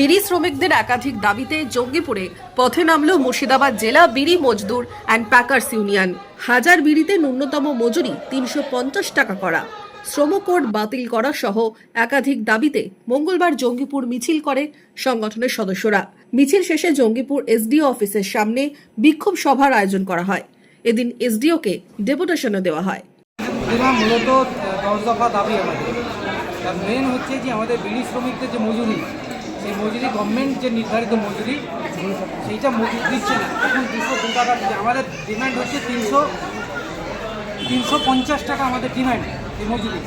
বিড়ি শ্রমিকদের একাধিক দাবিতে জঙ্গিপুরে পথে নামল মুর্শিদাবাদ জেলা বিড়ি মজদুর অ্যান্ড প্যাকার্স ইউনিয়ন। হাজার বিড়িতে ন্যূনতম মজুরি ৩৫০ টাকা করা, শ্রম কোড বাতিল করা সহ একাধিক দাবিতে মঙ্গলবার জঙ্গিপুর মিছিল করে সংগঠনের সদস্যরা। মিছিল শেষে জঙ্গিপুর এসডিও অফিসের সামনে বিক্ষোভ সভার আয়োজন করা হয়। এদিন এসডিওকে ডেপুটেশনও দেওয়া হয়। মূলত 10 দফা দাবি আমাদের। তার মেন হচ্ছে যে আমাদের বিড়ি শ্রমিকদের যে মজুরি, সেই মজুরি গভর্নমেন্ট যে নির্ধারিত মজুরি সেইটা মজুরি দিচ্ছে না। এখন 202 টাকা আমাদের ডিমান্ড হচ্ছে 350 টাকা আমাদের ডিমান্ড এই মজুরি।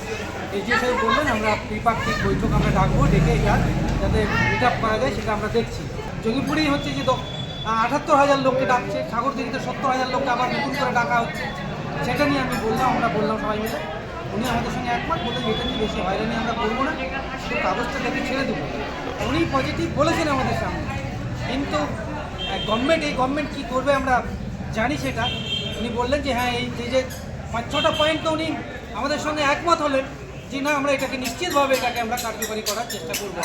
এই যে সাহেব বললেন আমরা ত্রিপাক্ষিক বৈঠক আমরা ডাকবো, ডেকে এটা যাতে মিট আপ করা যায় সেটা আমরা দেখছি। জঙ্গিপুরেই হচ্ছে যে 78,000 লোককে ডাকছে, সাগরদিঘিতে 70,000 লোককে আবার নতুন করে ডাকা হচ্ছে। সেটা নিয়ে আমরা বললাম সবাই মিলে, উনি আমাদের সঙ্গে একমত, বললেন এটা নিয়ে বেশি হয়রানি আমরা করবো না, শুধু কাগজটা দেখে ছেড়ে দেবো। উনি পজিটিভ বলেছেন আমাদের সামনে, কিন্তু এই গভর্নমেন্ট কী করবে আমরা জানি সেটা। উনি বললেন যে হ্যাঁ, এই যে 5-6টা পয়েন্ট তো উনি আমাদের সঙ্গে একমত হলেন যে না, আমরা এটাকে নিশ্চিতভাবে এটাকে আমরা কার্যকরী করার চেষ্টা করবো।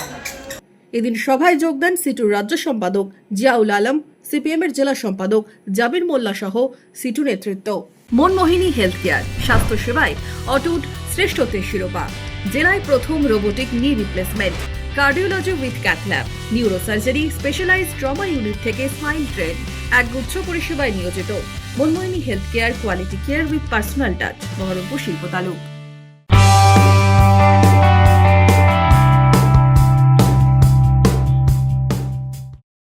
এদিন সভায় যোগ দেন সিটুর রাজ্য সম্পাদক জিয়াউল আলম, সিপিএম এর জেলা সম্পাদক জাবির মোল্লা সহ সিটু নেতৃত্ব। মনমোহিনী হেলথ কেয়ার, স্বাস্থ্য সেবায় অটুট শ্রেষ্ঠত্বের শিরোপা, জেলায় প্রথম robotic knee replacement, cardiology with cath lab, neurosurgery, specialised trauma unit থেকে স্মাইল ট্রেন, একগুচ্ছ পরিষেবায় নিয়োজিত। Manamohini health care, quality care with personal touch, Baharampur শিল্প তালুক।